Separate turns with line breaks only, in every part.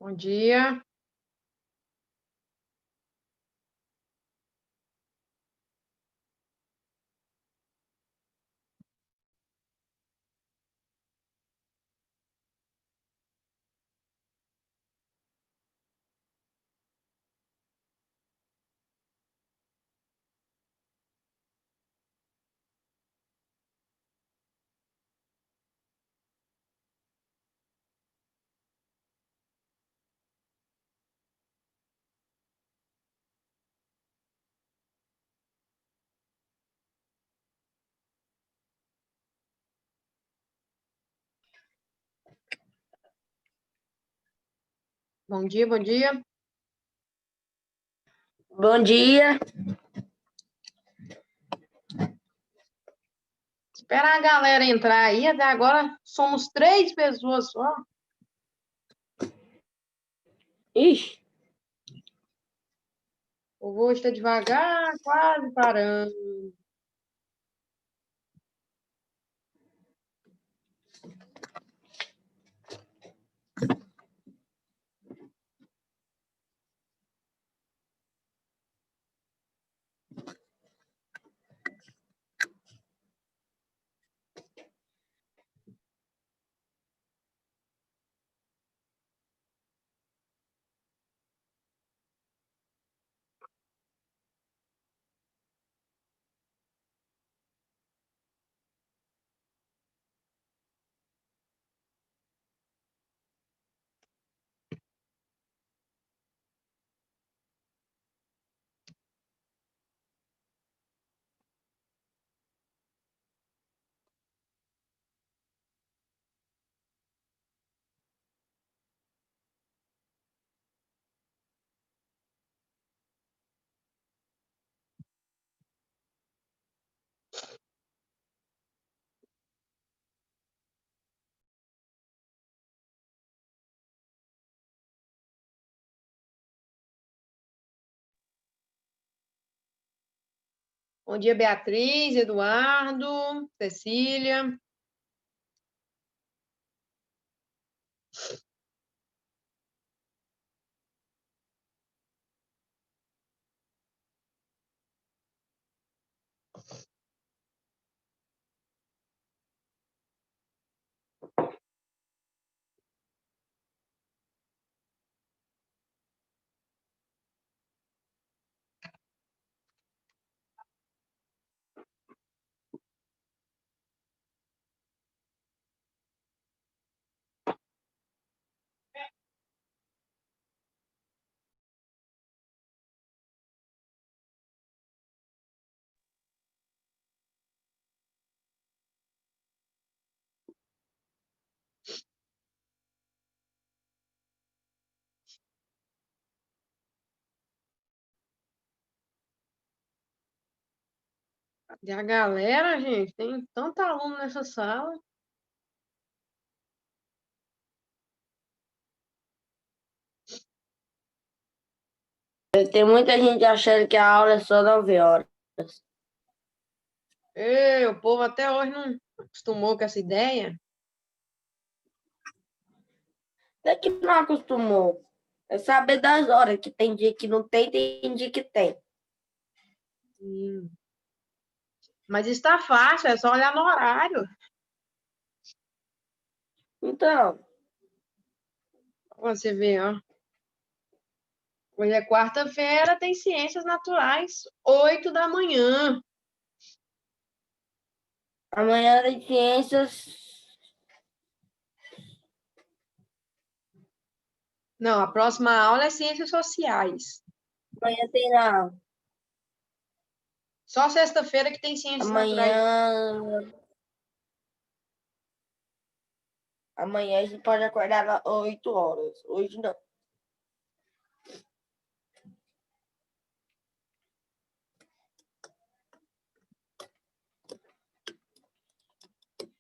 Bom dia. Bom dia, bom dia.
Bom dia.
Espera a galera entrar aí. Até agora somos 3 pessoas só.
Ixi,
Eu vou estar devagar, quase parando. Bom dia, Beatriz, Eduardo, Cecília. E a galera, gente, tem tanto aluno nessa sala.
tem muita gente achando que a aula é só 9 horas.
Ei, o povo até hoje não acostumou com essa ideia.
Até que não acostumou. É saber das horas, que tem dia que não tem, tem dia que tem.
Sim. Mas está fácil, é só olhar no horário.
Então,
Você vê, ó. Hoje é quarta-feira, tem ciências naturais, 8 da manhã.
amanhã tem ciências.
Não, a próxima aula é Ciências Sociais.
Amanhã tem não.
Só sexta-feira que tem Ciências Naturais.
Amanhã a gente pode acordar às 8 horas. Hoje não.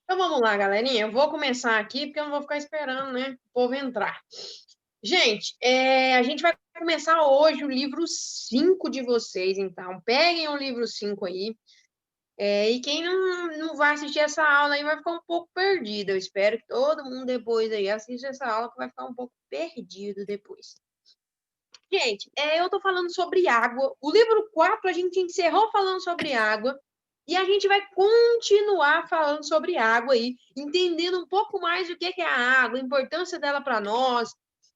Então vamos lá, galerinha. Eu vou começar aqui, porque eu não vou ficar esperando, né, o povo entrar. Gente, a gente vai começar hoje o livro 5 de vocês, então. Peguem o livro 5 aí. E quem não vai assistir essa aula aí vai ficar um pouco perdido. Eu espero que todo mundo depois aí assista essa aula, que vai ficar um pouco perdido depois. Gente, eu tô falando sobre água. O livro 4 a gente encerrou falando sobre água. E a gente vai continuar falando sobre água aí, entendendo um pouco mais o que é a água, a importância dela para nós.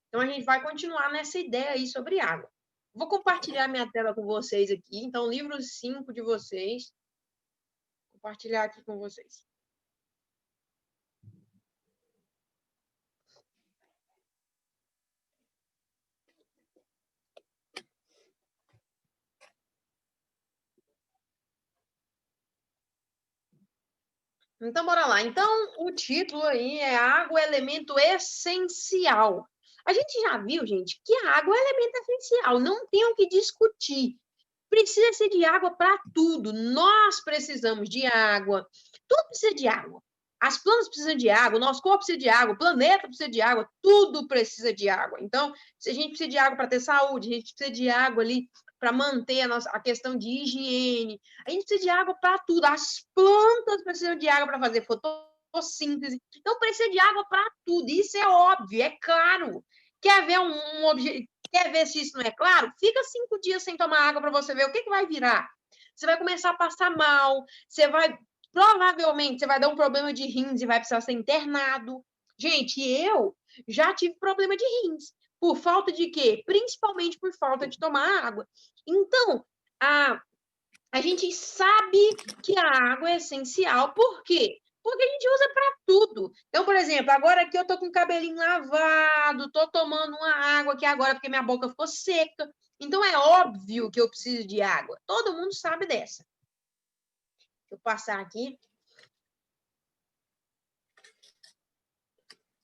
Então, a gente vai continuar nessa ideia aí sobre água. Vou compartilhar minha tela com vocês aqui. Então, livro 5 de vocês. Compartilhar aqui com vocês. Então, bora lá. Então, o título aí é Água, elemento essencial. A gente já viu, gente, que a água é elemento essencial. Não tem o que discutir. Precisa ser de água para tudo. Nós precisamos de água. Tudo precisa de água. As plantas precisam de água, o nosso corpo precisa de água, o planeta precisa de água, tudo precisa de água. Então, se a gente precisa de água para ter saúde, a gente precisa de água ali para manter a questão de higiene, a gente precisa de água para tudo. As plantas precisam de água para fazer fotossíntese. Então, precisa de água para tudo. Isso é óbvio, é claro. Quer ver Quer ver se isso não é claro? Fica 5 dias sem tomar água para você ver o que vai virar. Você vai começar a passar mal, provavelmente você vai dar um problema de rins e vai precisar ser internado. Gente, eu já tive problema de rins. Por falta de quê? Principalmente por falta de tomar água. Então, a gente sabe que a água é essencial. Por quê? Porque a gente usa para tudo. Então, por exemplo, agora aqui eu tô com o cabelinho lavado, tô tomando uma água aqui agora porque minha boca ficou seca. Então, é óbvio que eu preciso de água. Todo mundo sabe dessa. Deixa eu passar aqui.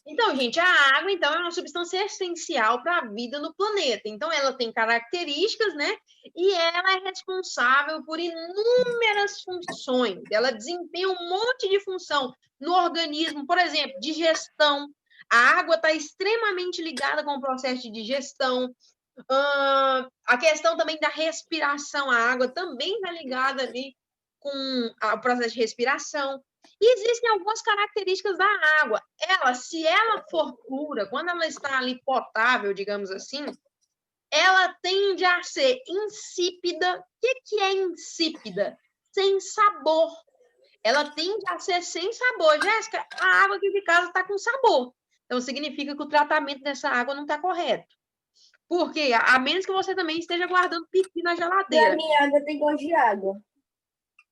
Então, gente, a água, então, é uma substância essencial para a vida no planeta. Então, ela tem características, né? E ela é responsável por inúmeras funções. Ela desempenha um monte de função no organismo, por exemplo, digestão. A água está extremamente ligada com o processo de digestão. A questão também da respiração. A água também está ligada ali com o processo de respiração. E existem algumas características da água. Se ela for pura, quando ela está ali potável, digamos assim, ela tende a ser insípida. O que é insípida? Sem sabor. Ela tende a ser sem sabor. Jéssica, a água aqui de casa está com sabor. Então, significa que o tratamento dessa água não está correto. Por quê? A menos que você também esteja guardando piqui na geladeira.
A minha água tem gosto de água.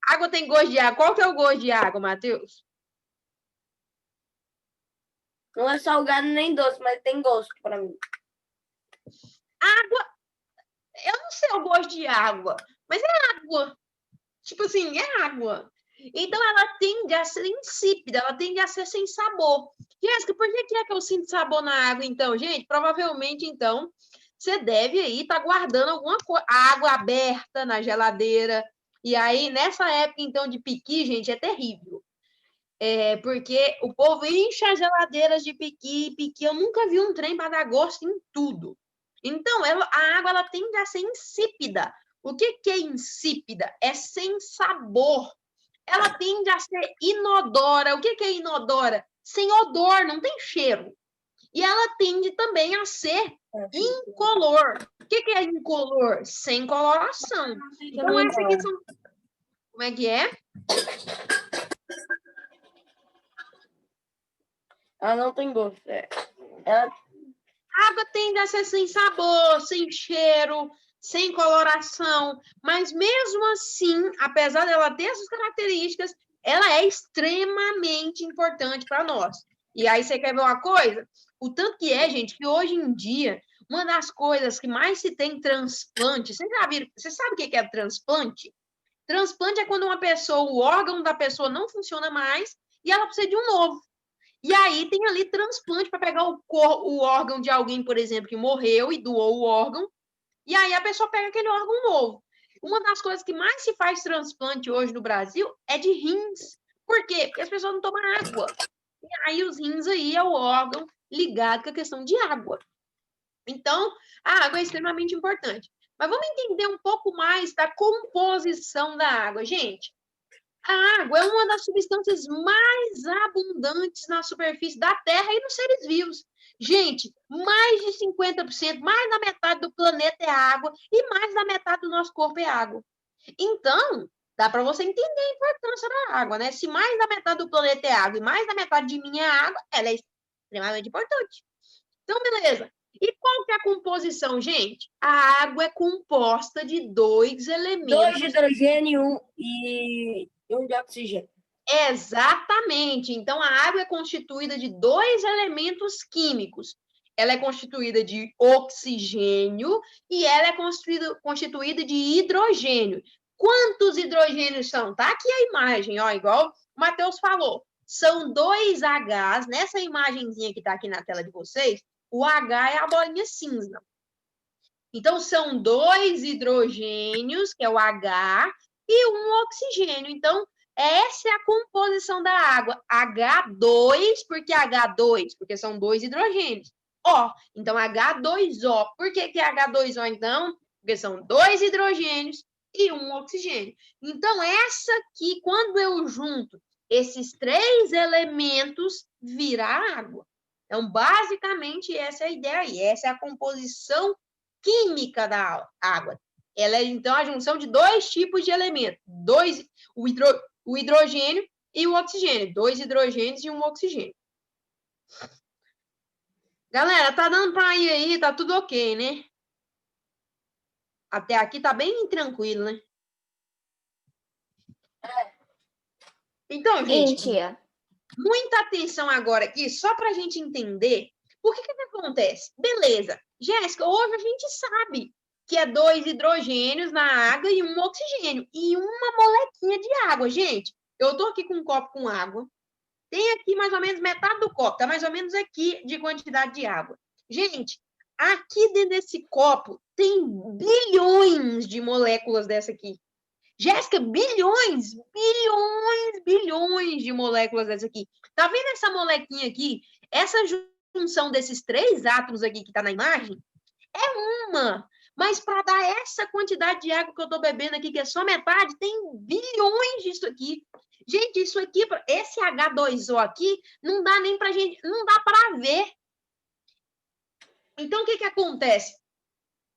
Água tem gosto de água. Qual que é o gosto de água, Matheus?
Não é salgado nem doce, mas tem gosto para mim.
Água, eu não sei o gosto de água, mas é água. Tipo assim, é água. Então, ela tende a ser insípida, ela tende a ser sem sabor. Jéssica, por que é que eu sinto sabor na água, então? Gente, provavelmente, então, você deve aí estar guardando alguma coisa, água aberta na geladeira. E aí, nessa época, então, de piqui, gente, é terrível. Porque o povo enche as geladeiras de piqui. Eu nunca vi um trem para dar gosto em tudo. Então, a água ela tende a ser insípida. O que é insípida? É sem sabor. Ela tende a ser inodora. O que é inodora? Sem odor, não tem cheiro. E ela tende também a ser incolor. O que é incolor? Sem coloração. Então, essa aqui são... Como é que é?
Ela não tem gosto.
A água tende a ser sem sabor, sem cheiro, sem coloração, mas mesmo assim, apesar dela ter essas características, ela é extremamente importante para nós. E aí você quer ver uma coisa? O tanto que gente, que hoje em dia uma das coisas que mais se tem transplante, vocês já viram, você sabe o que é transplante? Transplante é quando o órgão da pessoa não funciona mais e ela precisa de um novo. E aí tem ali transplante para pegar o órgão de alguém, por exemplo, que morreu e doou o órgão, e aí a pessoa pega aquele órgão novo. Uma das coisas que mais se faz transplante hoje no Brasil é de rins. Por quê? Porque as pessoas não tomam água. E aí os rins aí é o órgão ligado com a questão de água. Então, a água é extremamente importante. Mas vamos entender um pouco mais da composição da água. Gente, a água é uma das substâncias mais abundantes na superfície da Terra e nos seres vivos. Gente, mais de 50%, mais da metade do planeta é água e mais da metade do nosso corpo é água. Então, dá para você entender a importância da água, né? Se mais da metade do planeta é água e mais da metade de mim é água, ela é extremamente importante. Então, beleza. E qual que é a composição, gente? A água é composta de dois elementos.
2 de hidrogênio e 1 de oxigênio.
Exatamente. Então, a água é constituída de dois elementos químicos. Ela é constituída de oxigênio e ela é constituída de hidrogênio. Quantos hidrogênios são? Tá aqui a imagem, ó, igual o Matheus falou. São dois Hs. Nessa imagenzinha que está aqui na tela de vocês, o H é a bolinha cinza. Então, são dois hidrogênios, que é o H, e um oxigênio. Então, essa é a composição da água. H2, por que H2? Porque são dois hidrogênios. O, então H2O. Por que é H2O, então? Porque são dois hidrogênios e um oxigênio. Então, essa aqui, quando eu junto esses três elementos, vira água. Então, basicamente, essa é a ideia aí. Essa é a composição química da água. Ela é, então, a junção de dois tipos de elementos. O hidrogênio e o oxigênio. Dois hidrogênios e um oxigênio. Galera, tá dando para ir aí? Tá tudo ok, né? Até aqui tá bem tranquilo, né? Então, gente, muita atenção agora aqui, só para a gente entender por que acontece. Beleza, Jéssica, hoje a gente sabe que é dois hidrogênios na água e um oxigênio, e uma molequinha de água. Gente, eu tô aqui com um copo com água, tem aqui mais ou menos metade do copo, tá mais ou menos aqui de quantidade de água. Gente, aqui dentro desse copo tem bilhões de moléculas dessa aqui. Jéssica, bilhões de moléculas dessa aqui. Tá vendo essa molequinha aqui? Essa junção desses três átomos aqui que tá na imagem é uma. Mas para dar essa quantidade de água que eu tô bebendo aqui, que é só metade, tem bilhões disso aqui. Gente, isso aqui, esse H2O aqui, não dá nem pra gente, não dá para ver. Então, o que acontece?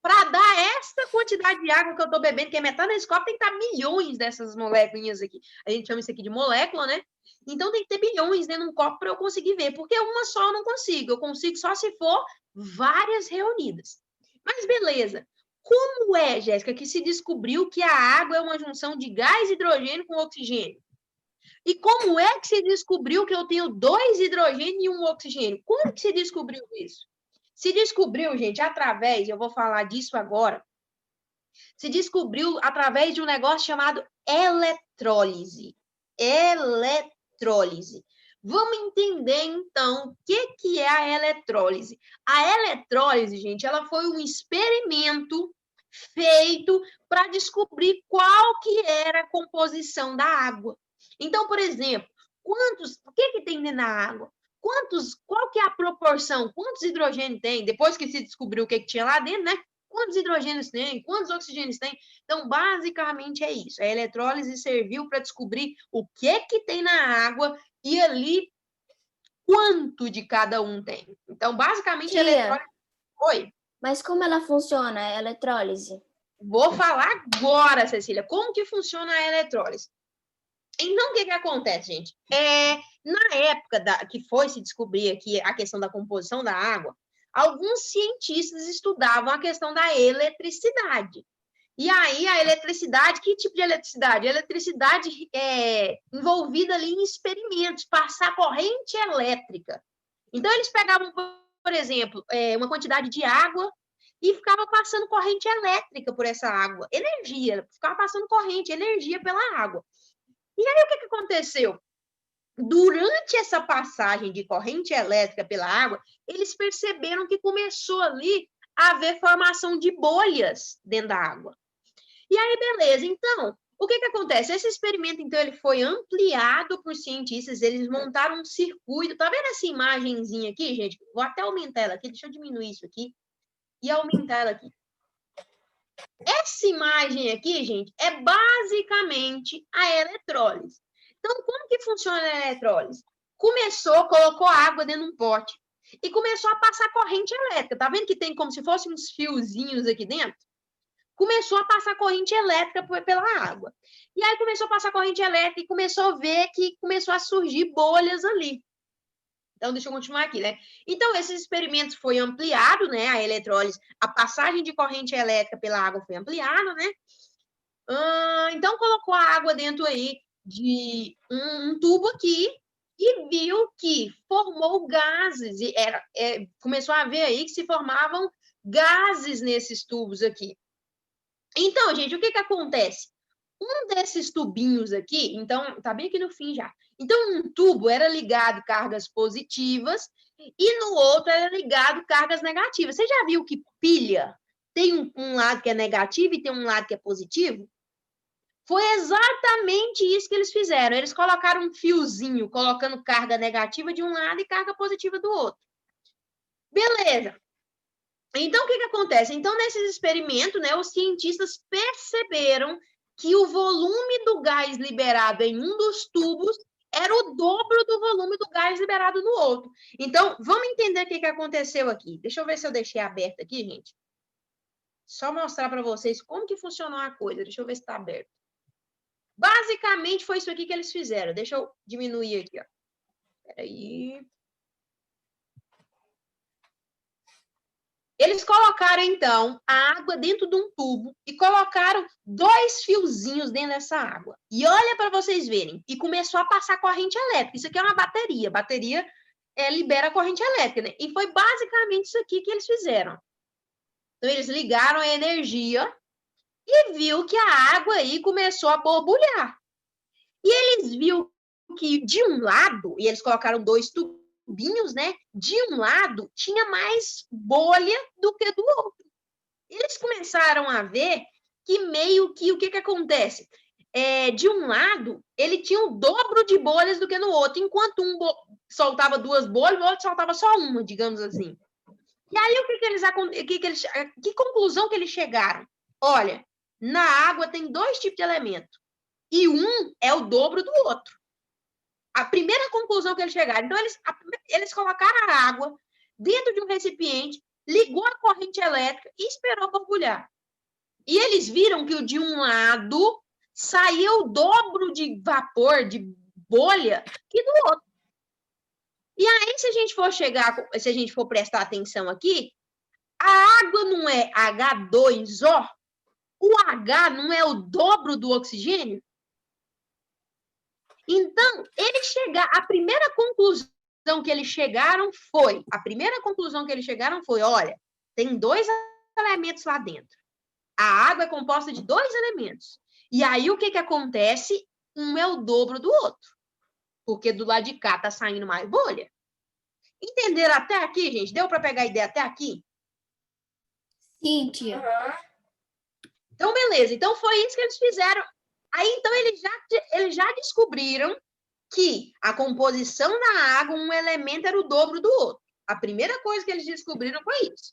Para dar essa quantidade de água que eu estou bebendo, que é metade desse copo, tem que estar milhões dessas moléculas aqui. A gente chama isso aqui de molécula, né? Então, tem que ter bilhões dentro de um copo para eu conseguir ver, porque uma só eu não consigo. Eu consigo só se for várias reunidas. Mas, beleza. Como é, Jéssica, que se descobriu que a água é uma junção de gás e hidrogênio com oxigênio? E como é que se descobriu que eu tenho dois hidrogênios e um oxigênio? Como que se descobriu isso? Se descobriu, gente, através, eu vou falar disso agora, se descobriu através de um negócio chamado eletrólise. Eletrólise. Vamos entender, então, o que é a eletrólise. A eletrólise, gente, ela foi um experimento feito para descobrir qual que era a composição da água. Então, por exemplo, o que tem dentro da água? Qual que é a proporção? Quantos hidrogênios tem? Depois que se descobriu o que tinha lá dentro, né? Quantos hidrogênios tem? Quantos oxigênios tem? Então, basicamente é isso. A eletrólise serviu para descobrir o que tem na água e ali quanto de cada um tem. Então, basicamente, a eletrólise... Oi?
Mas como ela funciona, a eletrólise?
Vou falar agora, Cecília, como que funciona a eletrólise. Então, o que acontece, gente? Na época que foi se descobrir aqui a questão da composição da água, alguns cientistas estudavam a questão da eletricidade. E aí, a eletricidade, que tipo de eletricidade? A eletricidade envolvida ali em experimentos, passar corrente elétrica. Então, eles pegavam, por exemplo, uma quantidade de água e ficava passando corrente elétrica por essa água. Energia, ficava passando corrente, energia pela água. E aí, o que aconteceu? Durante essa passagem de corrente elétrica pela água, eles perceberam que começou ali a haver formação de bolhas dentro da água. E aí, beleza. Então, o que acontece? Esse experimento, então, ele foi ampliado por cientistas, eles montaram um circuito. Tá vendo essa imagenzinha aqui, gente? Vou até aumentar ela aqui, deixa eu diminuir isso aqui e aumentar ela aqui. Essa imagem aqui, gente, é basicamente a eletrólise. Então, como que funciona a eletrólise? Colocou água dentro de um pote e começou a passar corrente elétrica. Tá vendo que tem como se fossem uns fiozinhos aqui dentro? Começou a passar corrente elétrica pela água. E aí começou a passar corrente elétrica e começou a ver que começou a surgir bolhas ali. Então, deixa eu continuar aqui, né? Então, esses experimentos foi ampliado, né? A eletrólise, a passagem de corrente elétrica pela água foi ampliada, né? Então, colocou a água dentro aí de um tubo aqui e viu que formou gases. E começou a ver aí que se formavam gases nesses tubos aqui. Então, gente, o que acontece? Um desses tubinhos aqui, então, tá bem aqui no fim já. Então, um tubo era ligado cargas positivas e no outro era ligado cargas negativas. Você já viu que pilha tem um lado que é negativo e tem um lado que é positivo? Foi exatamente isso que eles fizeram. Eles colocaram um fiozinho, colocando carga negativa de um lado e carga positiva do outro. Beleza. Então, o que acontece? Então, nesses experimentos, né, os cientistas perceberam que o volume do gás liberado em um dos tubos era o dobro do volume do gás liberado no outro. Então, vamos entender o que aconteceu aqui. Deixa eu ver se eu deixei aberto aqui, gente. Só mostrar para vocês como que funcionou a coisa. Deixa eu ver se está aberto. Basicamente, foi isso aqui que eles fizeram. Deixa eu diminuir aqui, ó. Peraí. Eles colocaram, então, a água dentro de um tubo e colocaram 2 fiozinhos dentro dessa água. E olha para vocês verem. E começou a passar corrente elétrica. Isso aqui é uma bateria. Bateria libera corrente elétrica, né? E foi basicamente isso aqui que eles fizeram. Então, eles ligaram a energia e viu que a água aí começou a borbulhar. E eles viram que de um lado, e eles colocaram 2 tubinhos, né? De um lado tinha mais bolha do que do outro. Eles começaram a ver que meio que o que acontece? De um lado, ele tinha o dobro de bolhas do que no outro, enquanto um soltava 2 bolhas, o outro soltava só uma, digamos assim. E aí que conclusão que eles chegaram? Olha, na água tem 2 tipos de elemento e um é o dobro do outro. A primeira conclusão que eles chegaram. Então, eles colocaram a água dentro de um recipiente, ligou a corrente elétrica e esperou borbulhar. E eles viram que o de um lado saía o dobro de vapor, de bolha, que do outro. E aí, se a gente for prestar atenção aqui, a água não é H2O? O H não é o dobro do oxigênio? Então, a primeira conclusão que eles chegaram foi, olha, tem 2 elementos lá dentro. A água é composta de 2 elementos. E aí, o que acontece? Um é o dobro do outro. Porque do lado de cá tá saindo mais bolha. Entenderam até aqui, gente? Deu para pegar a ideia até aqui?
Sim, tia.
Então, beleza. Então, foi isso que eles fizeram. Aí, então, eles já descobriram que a composição da água, um elemento era o dobro do outro. A primeira coisa que eles descobriram foi isso.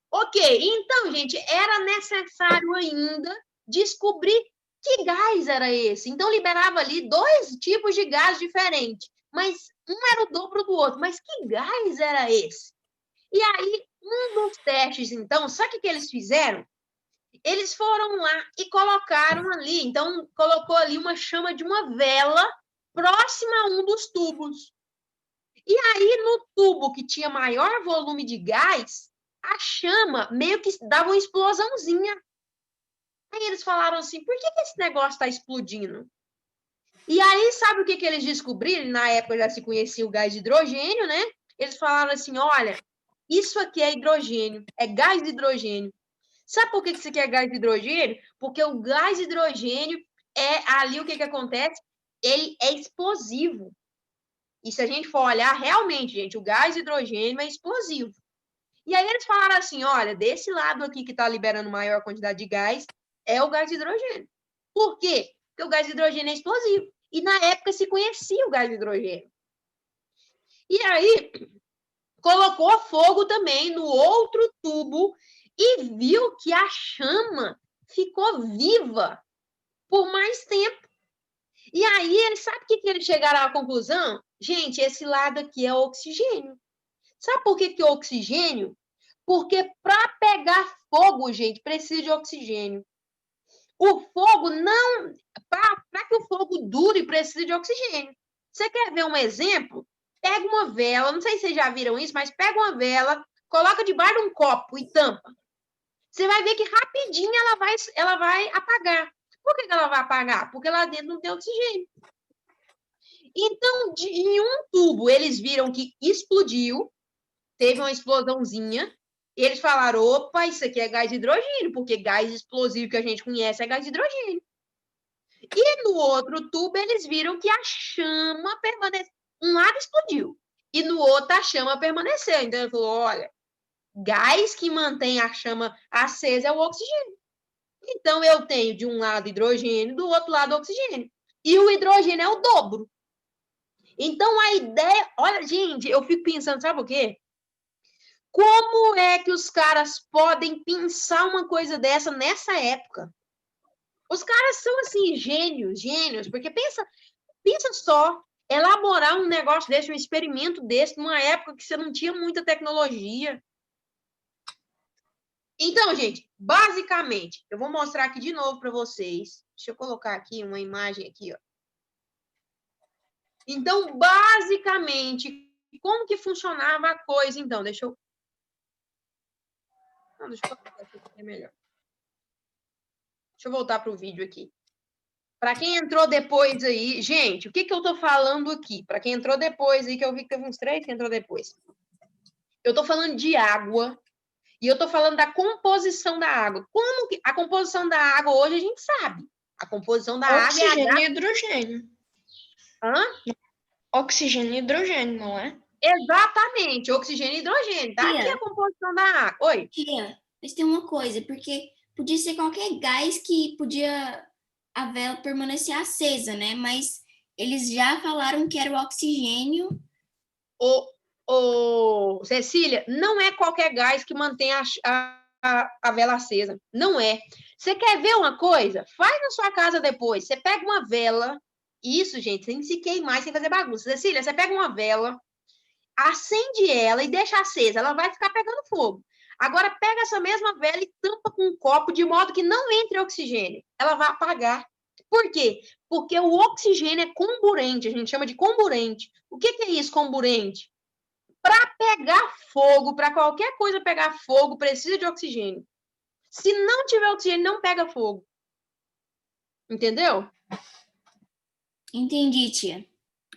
Ok, então, gente, era necessário ainda descobrir que gás era esse. Então, liberava ali 2 tipos de gás diferentes, mas um era o dobro do outro. Mas que gás era esse? E aí, um dos testes, então, sabe o que eles fizeram? Eles foram lá e colocaram ali, então colocou ali uma chama de uma vela próxima a um dos tubos. E aí, no tubo que tinha maior volume de gás, a chama meio que dava uma explosãozinha. Aí eles falaram assim, por que esse negócio está explodindo? E aí, sabe o que eles descobriram? Na época já se conhecia o gás de hidrogênio, né? Eles falaram assim, olha, Isso aqui é hidrogênio, é gás de hidrogênio. Sabe por que isso aqui é gás de hidrogênio? Porque o gás de hidrogênio ali o que acontece? Ele é explosivo. E se a gente for olhar, realmente, gente, o gás de hidrogênio é explosivo. E aí eles falaram assim, olha, desse lado aqui que está liberando maior quantidade de gás é o gás de hidrogênio. Por quê? Porque o gás de hidrogênio é explosivo. E na época se conhecia o gás de hidrogênio. E aí colocou fogo também no outro tubo e viu que a chama ficou viva por mais tempo. E aí, eles sabem o que eles chegaram à conclusão? Gente, esse lado aqui é oxigênio. Sabe por que é oxigênio? Porque para pegar fogo, gente, precisa de oxigênio. O fogo não... Para que o fogo dure, precisa de oxigênio. Você quer ver um exemplo? Pega uma vela, não sei se vocês já viram isso, mas pega uma vela, coloca debaixo de um copo e tampa. Você vai ver que rapidinho ela vai apagar. Por que ela vai apagar? Porque lá dentro não tem oxigênio. Então, em um tubo, eles viram que explodiu, teve uma explosãozinha, e eles falaram, opa, isso aqui é gás de hidrogênio, porque gás explosivo que a gente conhece é gás de hidrogênio. E no outro tubo, eles viram que a chama permaneceu. Um lado explodiu, e no outro a chama permaneceu. Então, ele falou, olha, gás que mantém a chama acesa é o oxigênio. Então, eu tenho de um lado hidrogênio, do outro lado oxigênio. E o hidrogênio é o dobro. Então, a ideia... Olha, gente, eu fico pensando, sabe o quê? Como é que os caras podem pensar uma coisa dessa nessa época? Os caras são, assim, gênios, porque pensa só, elaborar um negócio desse, um experimento desse, numa época que você não tinha muita tecnologia. Então, gente, basicamente, eu vou mostrar aqui de novo para vocês. Deixa eu colocar aqui uma imagem aqui, ó. Então, basicamente, como que funcionava a coisa? Então, deixa eu colocar aqui que é melhor. Deixa eu voltar para o vídeo aqui. Para quem entrou depois aí, gente, o que eu estou falando aqui? Para quem entrou depois aí, que eu vi que teve uns 3 que entrou depois. Eu estou falando de água e eu estou falando da composição da água. Como que a composição da água hoje a gente sabe? A composição da água é
oxigênio e hidrogênio.
Hã?
Oxigênio e hidrogênio, não é?
Exatamente, oxigênio e hidrogênio. Tá aqui a composição da água. Oi?
Tia, mas tem uma coisa, porque podia ser qualquer gás que podia a vela permanecer acesa, né? Mas eles já falaram que era o oxigênio.
Cecília, não é qualquer gás que mantém a vela acesa. Não é. Você quer ver uma coisa? Faz na sua casa depois. Você pega uma vela. Isso, gente, sem se queimar, sem fazer bagunça. Cecília, você pega uma vela, acende ela e deixa acesa. Ela vai ficar pegando fogo. Agora, pega essa mesma vela e tampa com um copo de modo que não entre oxigênio. Ela vai apagar. Por quê? Porque o oxigênio é comburente. A gente chama de comburente. O que é isso, comburente? Para pegar fogo, para qualquer coisa pegar fogo, precisa de oxigênio. Se não tiver oxigênio, não pega fogo. Entendeu?
Entendi, tia.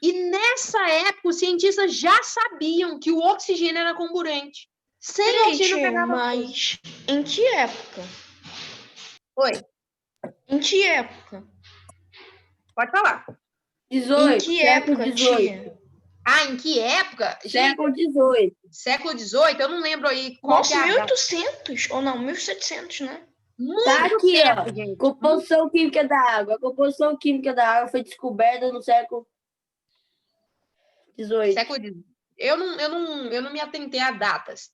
E nessa época, os cientistas já sabiam que o oxigênio era comburente. Sem oxigênio,
tia,
pegava
mas
fogo.
em que época?
Oi?
Em que época?
Pode falar.
18,
em que
século
época,
18.
tia?
Ah, em que época?
Século 18.
Século XVIII? Eu não lembro aí qual
Nossa,
que é a data.
1800 ou não, 1700, né?
Muito
Tá aqui,
tempo,
ó.
gente.
Composição química da água. A composição química da água foi descoberta no século 18.
Século XVIII. Eu não me atentei a datas.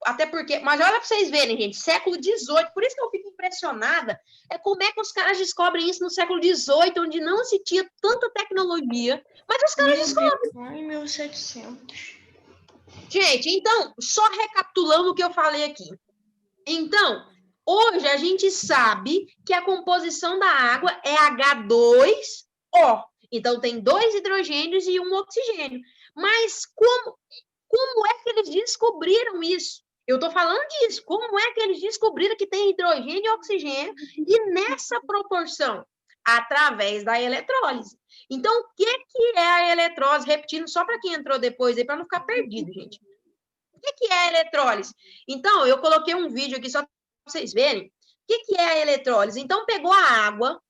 Até porque... Mas olha para vocês verem, gente. Século XVIII. Por isso que eu fico impressionada. É como é que os caras descobrem isso no século XVIII, onde não se tinha tanta tecnologia. Mas os caras descobrem.
Ai, 1700.
Gente, então, só recapitulando o que eu falei aqui. Então, hoje a gente sabe que a composição da água é H2O. Então, tem 2 hidrogênios e 1 oxigênio. Mas como é que eles descobriram isso? Eu estou falando disso. Como é que eles descobriram que tem hidrogênio e oxigênio e nessa proporção? Através da eletrólise. Então, o que é a eletrólise? Repetindo só para quem entrou depois aí, para não ficar perdido, gente. que é a eletrólise? Então, eu coloquei um vídeo aqui só para vocês verem. O que é a eletrólise? Então, pegou a água,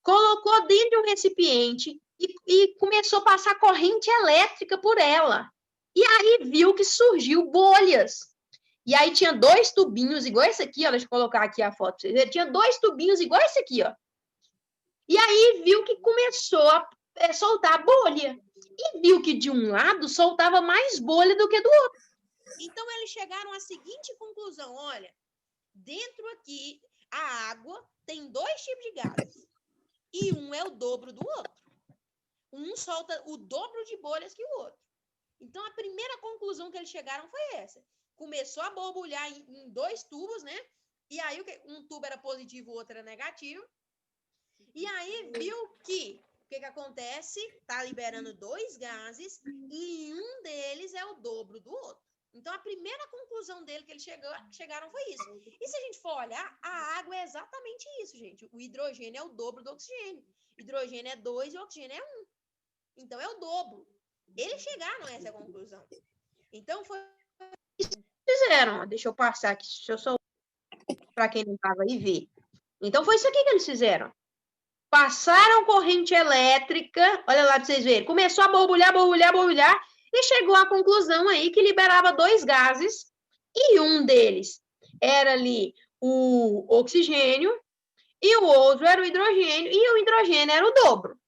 colocou dentro de um recipiente e começou a passar corrente elétrica por ela. E aí viu que surgiu bolhas. E aí tinha 2 tubinhos igual esse aqui, ó. Deixa eu colocar aqui a foto para vocês verem. Tinha 2 tubinhos igual esse aqui, ó. E aí viu que começou a soltar bolha. E viu que de um lado soltava mais bolha do que do outro. Então, eles chegaram à seguinte conclusão. Olha, dentro aqui, a água tem 2 tipos de gases. E um é o dobro do outro. Um solta o dobro de bolhas que o outro. Então, a primeira conclusão que eles chegaram foi essa. Começou a borbulhar em 2 tubos, né? E aí, um tubo era positivo, o outro era negativo. E aí, viu que o que acontece? Está liberando 2 gases e um deles é o dobro do outro. Então, a primeira conclusão dele que eles chegaram foi isso. E se a gente for olhar, a água é exatamente isso, gente. O hidrogênio é o dobro do oxigênio. Hidrogênio é 2 e o oxigênio é 1. Então, é o dobro. Eles chegaram a essa conclusão. Então, foi isso que fizeram. Deixa eu passar aqui, deixa eu só para quem não estava aí ver. Então, foi isso aqui que eles fizeram. Passaram corrente elétrica, olha lá para vocês verem, começou a borbulhar, borbulhar, borbulhar, e chegou à conclusão aí que liberava 2 gases, e um deles era ali o oxigênio, e o outro era o hidrogênio, e o hidrogênio era o dobro.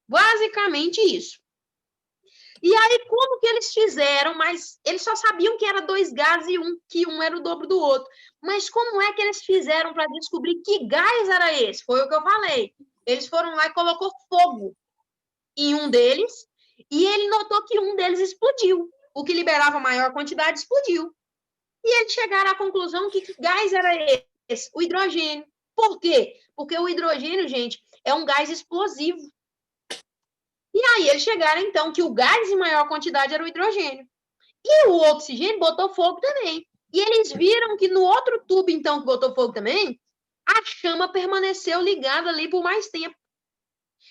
Basicamente isso. E aí, como que eles fizeram? Mas eles só sabiam que era 2 gases e que um era o dobro do outro. Mas como é que eles fizeram para descobrir que gás era esse? Foi o que eu falei. Eles foram lá e colocou fogo em um deles, e ele notou que um deles explodiu. O que liberava maior quantidade explodiu. E eles chegaram à conclusão que gás era esse? O hidrogênio. Por quê? Porque o hidrogênio, gente, é um gás explosivo. E aí eles chegaram, então, que o gás em maior quantidade era o hidrogênio. E o oxigênio botou fogo também. E eles viram que no outro tubo, então, que botou fogo também, a chama permaneceu ligada ali por mais tempo.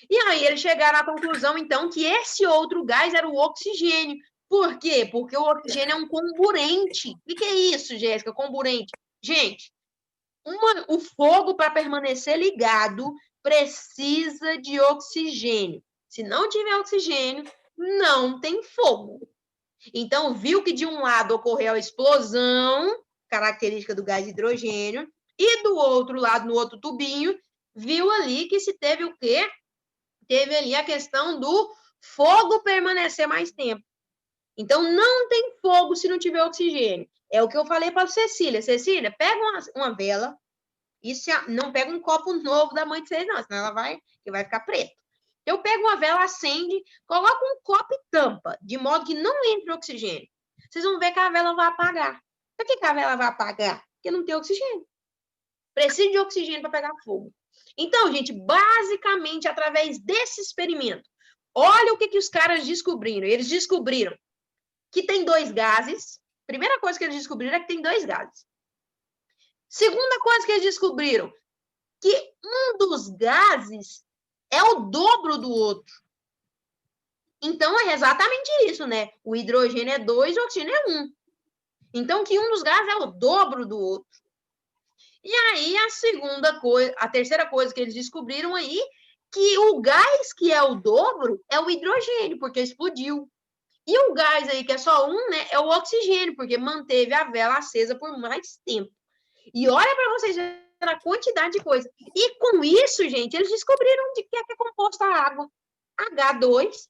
E aí eles chegaram à conclusão, então, que esse outro gás era o oxigênio. Por quê? Porque o oxigênio é um comburente. O que é isso, Jéssica? Comburente. Gente, o fogo, para permanecer ligado, precisa de oxigênio. Se não tiver oxigênio, não tem fogo. Então, viu que de um lado ocorreu a explosão, característica do gás hidrogênio, e do outro lado, no outro tubinho, viu ali que se teve o quê? Teve ali a questão do fogo permanecer mais tempo. Então, não tem fogo se não tiver oxigênio. É o que eu falei para a Cecília. Cecília, pega uma vela e não pega um copo novo da mãe de vocês, não, senão ela vai ficar preto. Eu pego uma vela, acende, coloco um copo e tampa, de modo que não entre oxigênio. Vocês vão ver que a vela vai apagar. Por que a vela vai apagar? Porque não tem oxigênio. Precisa de oxigênio para pegar fogo. Então, gente, basicamente, através desse experimento, olha o que os caras descobriram. Eles descobriram que tem 2 gases. Primeira coisa que eles descobriram é que tem 2 gases. Segunda coisa que eles descobriram, que um dos gases é o dobro do outro. Então, é exatamente isso, né? O hidrogênio é 2, o oxigênio é 1. Então, que um dos gases é o dobro do outro. E aí, a terceira coisa que eles descobriram aí, que o gás que é o dobro é o hidrogênio, porque explodiu. E o gás aí, que é só 1, né, é o oxigênio, porque manteve a vela acesa por mais tempo. E olha para vocês verem a quantidade de coisa. E com isso, gente, eles descobriram de que é composta a água. H2,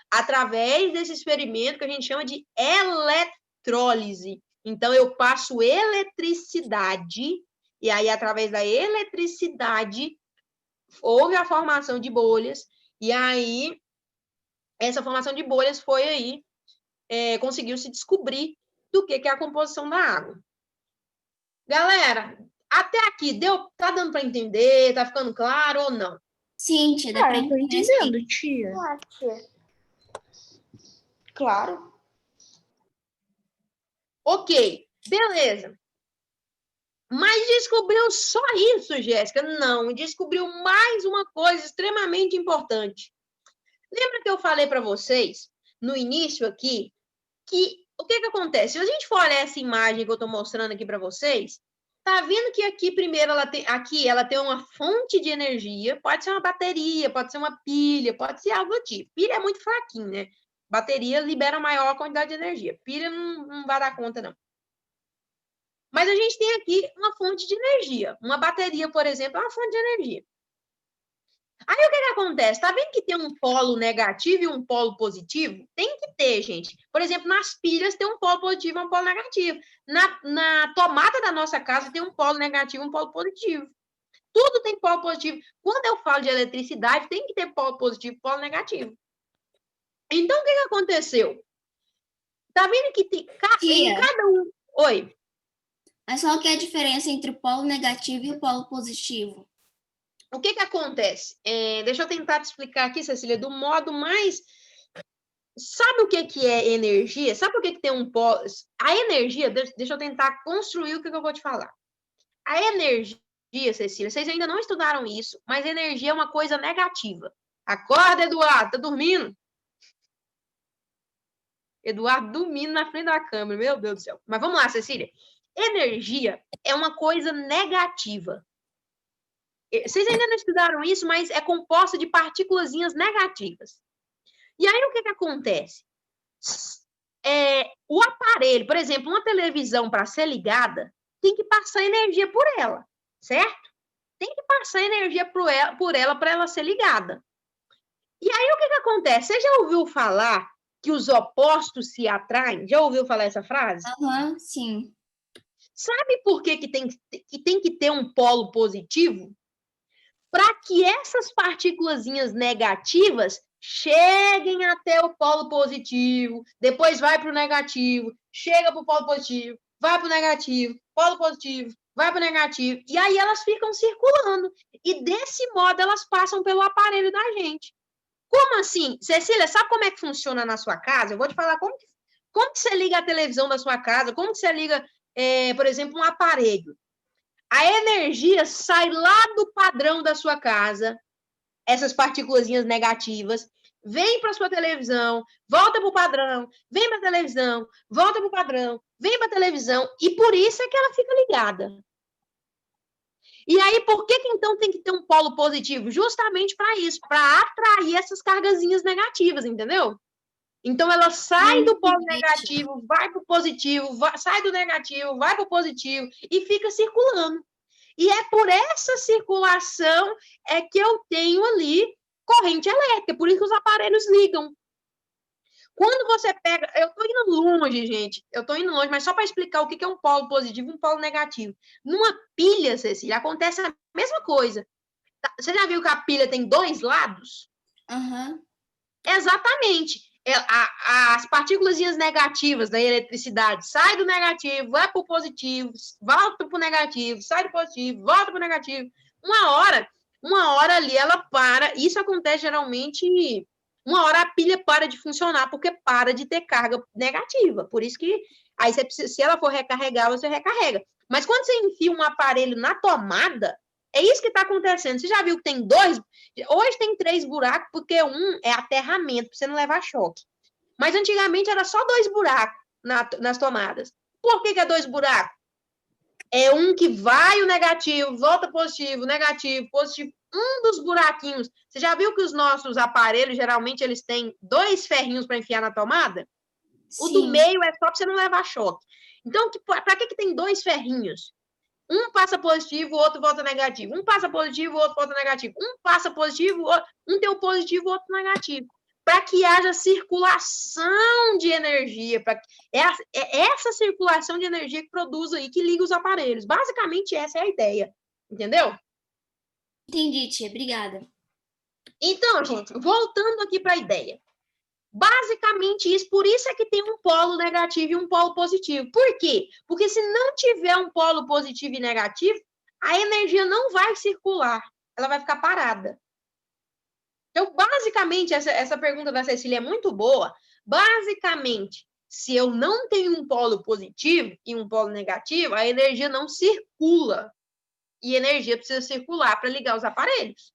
através desse experimento que a gente chama de eletrólise. Então, eu passo eletricidade, e aí, através da eletricidade, houve a formação de bolhas, e aí, essa formação de bolhas foi aí, conseguiu se descobrir do que é a composição da água. Galera, até aqui, tá dando para entender? Tá ficando claro ou não?
Sim, tia, dá pra
eu tô entendendo, tia. Claro.
Ok, beleza. Mas descobriu só isso, Jéssica? Não, descobriu mais uma coisa extremamente importante. Lembra que eu falei para vocês, no início aqui, que o que acontece? Se a gente for olhar essa imagem que eu estou mostrando aqui para vocês, tá vendo que aqui primeiro ela tem uma fonte de energia, pode ser uma bateria, pode ser uma pilha, pode ser algo do tipo. Pilha é muito fraquinho, né? Bateria libera maior quantidade de energia. Pilha não vai dar conta, não. Mas a gente tem aqui uma fonte de energia. Uma bateria, por exemplo, é uma fonte de energia. Aí o que acontece? Tá vendo que tem um polo negativo e um polo positivo? Tem que ter, gente. Por exemplo, nas pilhas tem um polo positivo e um polo negativo. Na tomada da nossa casa tem um polo negativo e um polo positivo. Tudo tem polo positivo. Quando eu falo de eletricidade, tem que ter polo positivo e polo negativo. Então, o que aconteceu? Tá vendo que tem em cada um... Oi.
Mas qual que é a diferença entre o polo negativo e o polo positivo?
O que acontece? Deixa eu tentar te explicar aqui, Cecília, do modo mais... Sabe o que é energia? Sabe por que tem um polo... A energia, deixa eu tentar construir o que eu vou te falar. A energia, Cecília, vocês ainda não estudaram isso, mas energia é uma coisa negativa. Acorda, Eduardo, tá dormindo? Eduardo dormindo na frente da câmera, meu Deus do céu. Mas vamos lá, Cecília. Energia é uma coisa negativa. Vocês ainda não estudaram isso, mas é composta de partículazinhas negativas. E aí, o que acontece? O aparelho, por exemplo, uma televisão, para ser ligada, tem que passar energia por ela, certo? Tem que passar energia por ela para ela ser ligada. E aí, o que acontece? Você já ouviu falar que os opostos se atraem? Já ouviu falar essa frase?
Sim.
Sabe por que tem que ter um polo positivo? Para que essas partículazinhas negativas cheguem até o polo positivo, depois vai para o negativo, chega para o polo positivo, vai para o negativo, polo positivo, vai para o negativo, e aí elas ficam circulando. E desse modo elas passam pelo aparelho da gente. Como assim? Cecília, sabe como é que funciona na sua casa? Eu vou te falar como que você liga a televisão da sua casa, como que você liga, por exemplo, um aparelho. A energia sai lá do padrão da sua casa, essas partículazinhas negativas, vem para a sua televisão, volta para o padrão, vem para a televisão, volta para o padrão, vem para a televisão, e por isso é que ela fica ligada. E aí, por que então tem que ter um polo positivo? Justamente para isso, para atrair essas cargazinhas negativas, entendeu? Então, ela sai do polo negativo, vai para o positivo, sai do negativo, vai para o positivo, e fica circulando. E é por essa circulação que eu tenho ali corrente elétrica, por isso que os aparelhos ligam. Quando você pega... Eu estou indo longe, gente. Eu estou indo longe, mas só para explicar o que é um polo positivo e um polo negativo. Numa pilha, Cecília, acontece a mesma coisa. Você já viu que a pilha tem dois lados? Exatamente. As partículas negativas da eletricidade saem do negativo, vai para o positivo, volta para o negativo, sai do positivo, volta para o negativo. Uma hora ali ela para. Isso acontece geralmente, uma hora a pilha para de funcionar, porque para de ter carga negativa. Por isso que, aí você precisa, se ela for recarregar, você recarrega. Mas quando você enfia um aparelho na tomada, é isso que está acontecendo. Você já viu que tem dois? Hoje tem 3 buracos, porque um é aterramento, para você não levar choque. Mas antigamente era só 2 buracos nas tomadas. Por que é 2 buracos? É um que vai o negativo, volta positivo, negativo, positivo. Um dos buraquinhos. Você já viu que os nossos aparelhos, geralmente, eles têm 2 ferrinhos para enfiar na tomada? Sim. O do meio é só para você não levar choque. Então, para que tem 2 ferrinhos? Um passa positivo, o outro volta negativo. Um passa positivo, o outro volta negativo. Um passa positivo, um tem o positivo, o outro negativo. Para que haja circulação de energia. É essa circulação de energia que produz aí, que liga os aparelhos. Basicamente, essa é a ideia. Entendeu?
Entendi, tia. Obrigada.
Então, gente, voltando aqui para a ideia. Basicamente isso, por isso é que tem um polo negativo e um polo positivo. Por quê? Porque se não tiver um polo positivo e negativo, a energia não vai circular, ela vai ficar parada. Então, basicamente, essa pergunta da Cecília é muito boa. Basicamente, se eu não tenho um polo positivo e um polo negativo, a energia não circula. E energia precisa circular para ligar os aparelhos.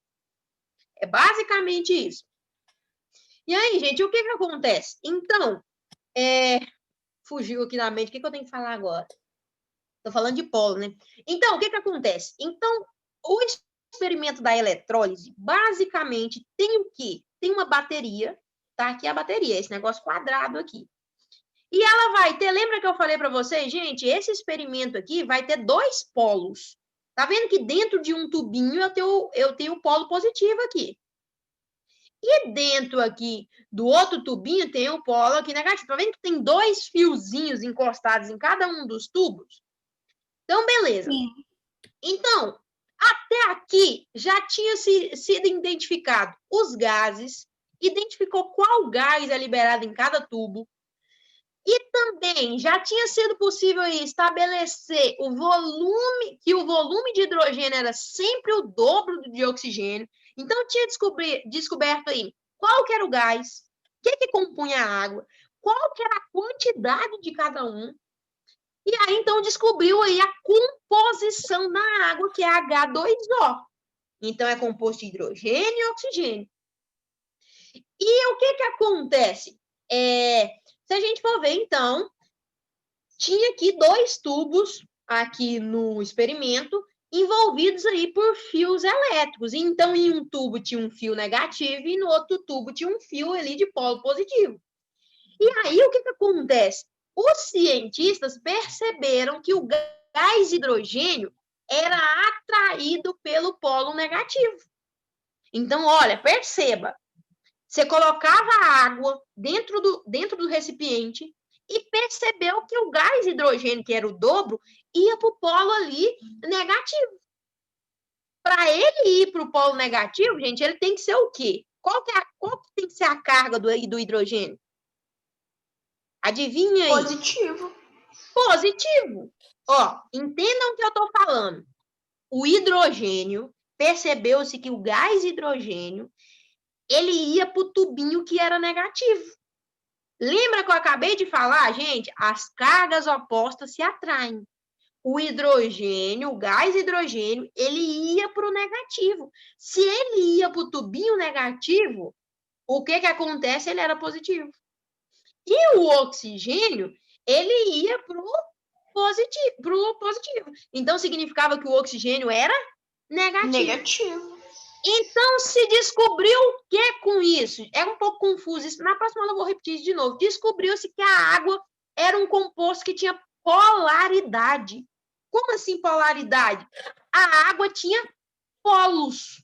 É basicamente isso. E aí, gente, o que acontece? Então, fugiu aqui na mente. O que eu tenho que falar agora? Estou falando de polo, né? Então, o que acontece? Então, o experimento da eletrólise, basicamente, tem o quê? Tem uma bateria, tá? Aqui a bateria, esse negócio quadrado aqui. E ela vai ter, lembra que eu falei para vocês, gente, esse experimento aqui vai ter 2 polos. Tá vendo que dentro de um tubinho eu tenho o polo positivo aqui. E dentro aqui do outro tubinho tem o polo aqui negativo. Tá vendo que tem 2 fiozinhos encostados em cada um dos tubos? Então, beleza.
Sim.
Então, até aqui já tinha sido identificado os gases, identificou qual gás é liberado em cada tubo, e também já tinha sido possível estabelecer o volume de hidrogênio era sempre o dobro do de oxigênio. Então, tinha descoberto aí qual que era o gás, o que compunha a água, qual que era a quantidade de cada um. E aí, então, descobriu aí a composição da água, que é H2O. Então, é composto de hidrogênio e oxigênio. E o que acontece? Se a gente for ver, então, tinha aqui 2 tubos aqui no experimento envolvidos aí por fios elétricos. Então, em um tubo tinha um fio negativo e no outro tubo tinha um fio ali de polo positivo. E aí, o que acontece? Os cientistas perceberam que o gás hidrogênio era atraído pelo polo negativo. Então, olha, perceba. Você colocava a água dentro do recipiente e percebeu que o gás hidrogênio, que era o dobro, ia para o polo ali negativo. Para ele ir para o polo negativo, gente, ele tem que ser o quê? Qual que tem que ser a carga do hidrogênio? Adivinha aí?
Positivo.
Positivo. Ó, entendam o que eu estou falando. O hidrogênio, percebeu-se que o gás hidrogênio, ele ia para o tubinho que era negativo. Lembra que eu acabei de falar, gente? As cargas opostas se atraem. O hidrogênio, o gás hidrogênio, ele ia para o negativo. Se ele ia para o tubinho negativo, o que acontece? Ele era positivo. E o oxigênio, ele ia para o positivo. Então, significava que o oxigênio era negativo. Então, se descobriu o que com isso? É um pouco confuso isso. Na próxima aula eu vou repetir isso de novo. Descobriu-se que a água era um composto que tinha polaridade. Como assim polaridade? A água tinha polos.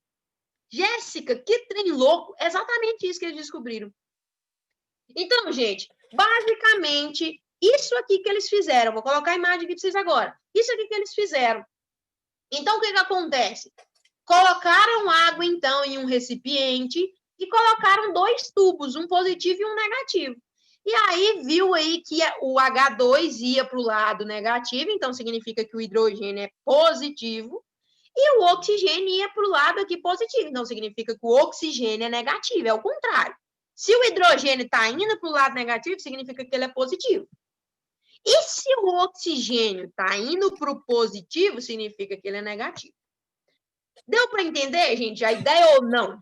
Jéssica, que trem louco. Exatamente isso que eles descobriram. Então, gente, basicamente, isso aqui que eles fizeram. Vou colocar a imagem aqui para vocês agora. Isso aqui que eles fizeram. Então, o que acontece? Colocaram água, então, em um recipiente e colocaram 2 tubos, um positivo e um negativo. E aí, viu aí que o H2 ia para o lado negativo, então significa que o hidrogênio é positivo, e o oxigênio ia para o lado aqui positivo, então significa que o oxigênio é negativo, é o contrário. Se o hidrogênio está indo para o lado negativo, significa que ele é positivo. E se o oxigênio está indo para o positivo, significa que ele é negativo. Deu para entender, gente, a ideia ou não?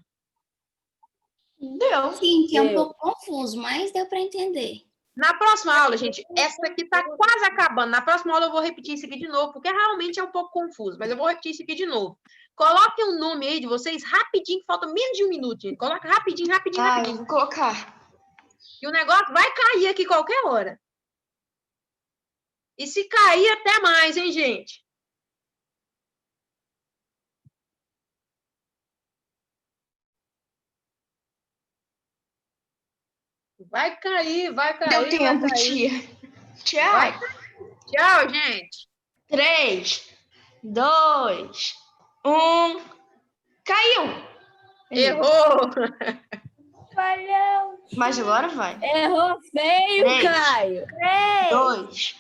Deu.
Sim, que é um pouco confuso, mas deu para entender.
Na próxima aula, gente, essa aqui está quase acabando. Na próxima aula eu vou repetir isso aqui de novo, porque realmente é um pouco confuso, mas eu vou repetir isso aqui de novo. Coloquem o nome aí de vocês rapidinho, que falta menos de um minuto, gente. Coloca rapidinho.
Eu vou colocar.
E o negócio vai cair aqui qualquer hora. E se cair, até mais, hein, gente? Vai cair.
Deu tempo, tia. Tchau.
Vai. Tchau, gente.
3, 2, 1. Caiu.
Errou.
Valeu.
Mas agora vai.
Errou feio,
3,
Caio.
2,